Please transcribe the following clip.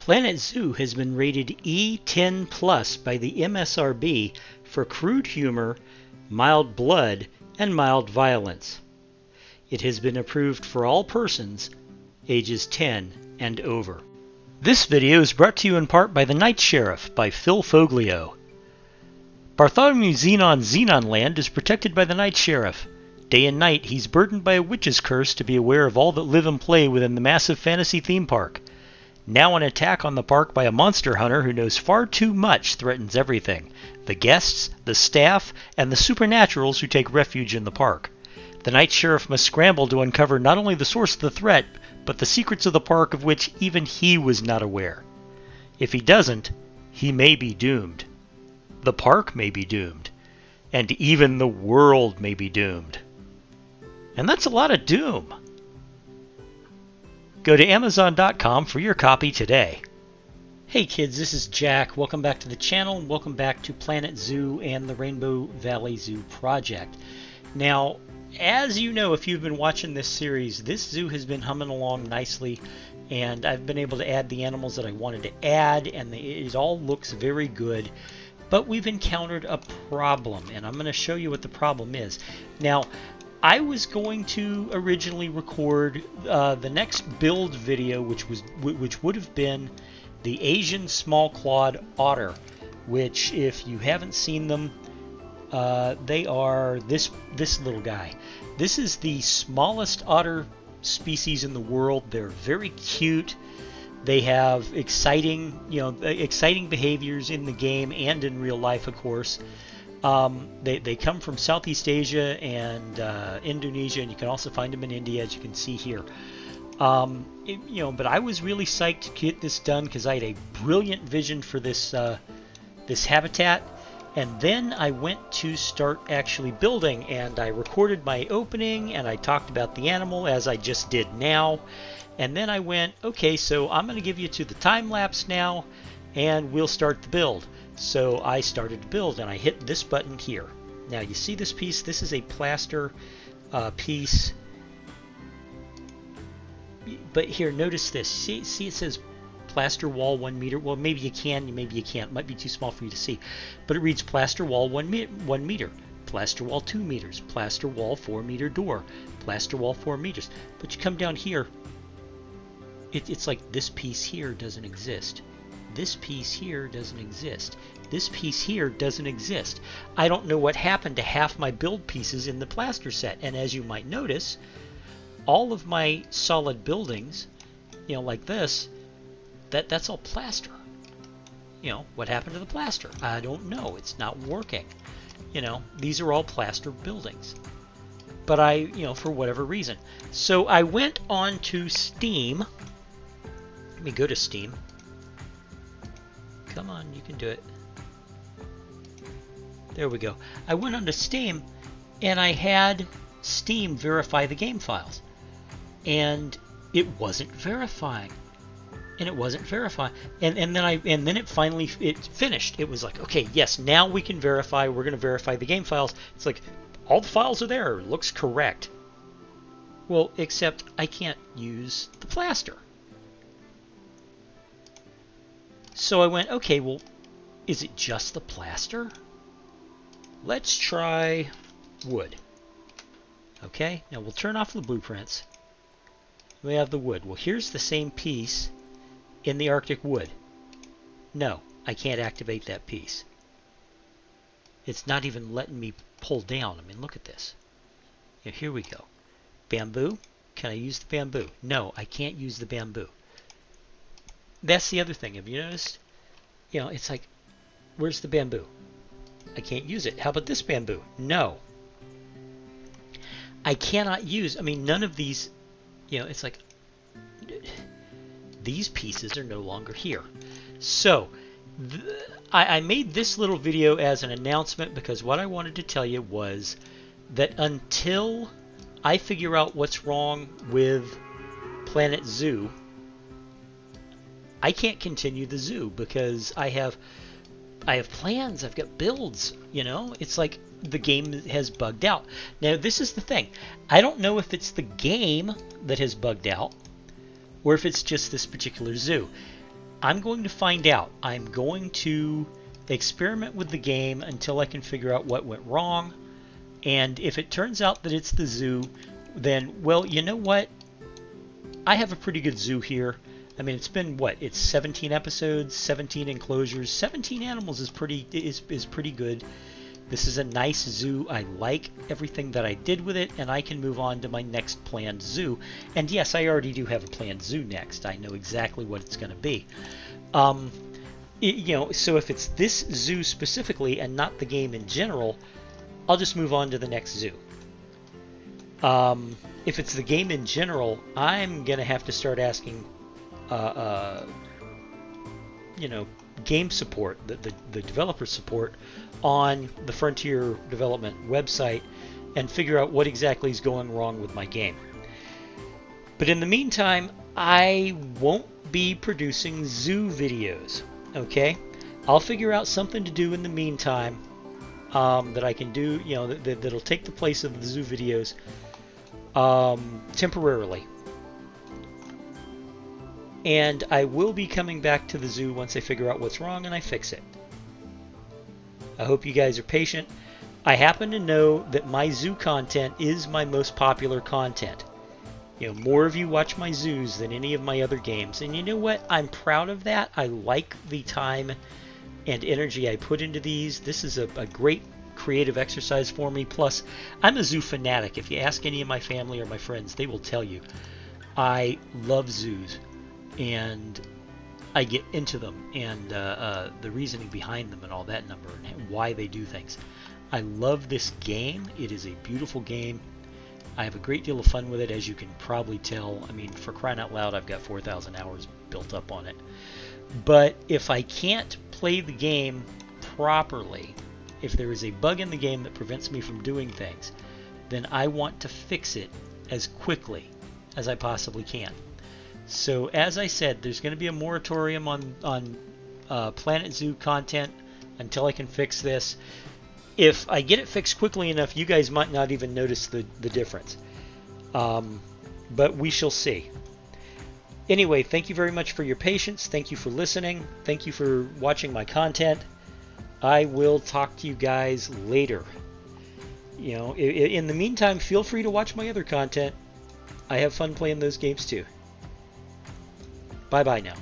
Planet Zoo has been rated E10 Plus by the MSRB for crude humor, mild blood, and mild violence. It has been approved for all persons ages 10 and over. This video is brought to you in part by The Night Sheriff by Phil Foglio. Bartholomew Xenon Land is protected by the Night Sheriff. Day and night, he's burdened by a witch's curse to be aware of all that live and play within the massive fantasy theme park. Now an attack on the park by a monster hunter who knows far too much threatens everything: the guests, the staff, and the supernaturals who take refuge in the park. The Night Sheriff must scramble to uncover not only the source of the threat, but the secrets of the park of which even he was not aware. If he doesn't, he may be doomed. The park may be doomed. And even the world may be doomed. And that's a lot of doom. Go to Amazon.com for your copy today. Hey kids, this is Jack. Welcome back to the channel and welcome back to Planet Zoo and the Rainbow Valley Zoo project. Now, as you know, if you've been watching this series, this zoo has been humming along nicely, and I've been able to add the animals that I wanted to add, and it all looks very good. But we've encountered a problem, and I'm going to show you what the problem is. Now, I was going to originally record the next build video, which would have been the Asian small-clawed otter, which, if you haven't seen them, they are this little guy. This is the smallest otter species in the world. They're very cute. They have exciting behaviors in the game and in real life, of course. They come from Southeast Asia and Indonesia, and you can also find them in India, as you can see here. But I was really psyched to get this done because I had a brilliant vision for this habitat. And then I went to start actually building, and I recorded my opening, and I talked about the animal as I just did now. And then I went, okay, so I'm going to give you to the time lapse now, and we'll start the build. So I started to build, and I hit this button here. Now you see this piece? This is a plaster piece. But here, notice this. See it says plaster wall 1 meter. Well, maybe you can, maybe you can't. It might be too small for you to see. But it reads plaster wall 1 meter, plaster wall 2 meters, plaster wall 4 meter door, plaster wall 4 meters. But you come down here, it's like this piece here doesn't exist. This piece here doesn't exist. This piece here doesn't exist. I don't know what happened to half my build pieces in the plaster set. And as you might notice, all of my solid buildings, like this, that's all plaster. What happened to the plaster? I don't know. It's not working. These are all plaster buildings. But for whatever reason. So I went on to Steam. Let me go to Steam. Come on, you can do it. There we go. I went on to Steam, and I had Steam verify the game files. And it wasn't verifying. And it wasn't verifying. And then it finally finished. It was like, okay, yes, now we can verify. We're going to verify the game files. It's like, all the files are there. It looks correct. Well, except I can't use the plaster. So I went, okay, well, is it just the plaster? Let's try wood. Okay, now we'll turn off the blueprints. We have the wood. Well, here's the same piece in the Arctic wood. No, I can't activate that piece. It's not even letting me pull down. I mean, look at this. Here we go. Bamboo. Can I use the bamboo? No, I can't use the bamboo. That's the other thing. Have you noticed? It's like, where's the bamboo? I can't use it. How about this bamboo? No. I cannot use, none of these, it's like, these pieces are no longer here. So, I made this little video as an announcement because what I wanted to tell you was that until I figure out what's wrong with Planet Zoo, I can't continue the zoo because I have plans, I've got builds, It's like the game has bugged out. Now, this is the thing. I don't know if it's the game that has bugged out or if it's just this particular zoo. I'm going to find out. I'm going to experiment with the game until I can figure out what went wrong. And if it turns out that it's the zoo, then, well, you know what? I have a pretty good zoo here. I mean, it's been, what? It's 17 episodes, 17 enclosures. 17 animals is pretty good. This is a nice zoo. I like everything that I did with it, and I can move on to my next planned zoo. And yes, I already do have a planned zoo next. I know exactly what it's going to be. So if it's this zoo specifically and not the game in general, I'll just move on to the next zoo. If it's the game in general, I'm going to have to start asking, game support, the developer support on the Frontier Development website and figure out what exactly is going wrong with my game. But in the meantime, I won't be producing zoo videos, okay? I'll figure out something to do in the meantime that I can do, that'll take the place of the zoo videos temporarily. And I will be coming back to the zoo once I figure out what's wrong and I fix it. I hope you guys are patient. I happen to know that my zoo content is my most popular content. More of you watch my zoos than any of my other games. And you know what? I'm proud of that. I like the time and energy I put into these. This is a great creative exercise for me. Plus, I'm a zoo fanatic. If you ask any of my family or my friends, they will tell you I love zoos. And I get into them and the reasoning behind them and all that number and why they do things. I love this game. It is a beautiful game. I have a great deal of fun with it, as you can probably tell. I mean, for crying out loud, I've got 4,000 hours built up on it. But if I can't play the game properly, if there is a bug in the game that prevents me from doing things, then I want to fix it as quickly as I possibly can. So as I said, there's going to be a moratorium on Planet Zoo content until I can fix this. If I get it fixed quickly enough, you guys might not even notice the difference. But we shall see. Anyway, thank you very much for your patience. Thank you for listening. Thank you for watching my content. I will talk to you guys later. In the meantime, feel free to watch my other content. I have fun playing those games too. Bye-bye now.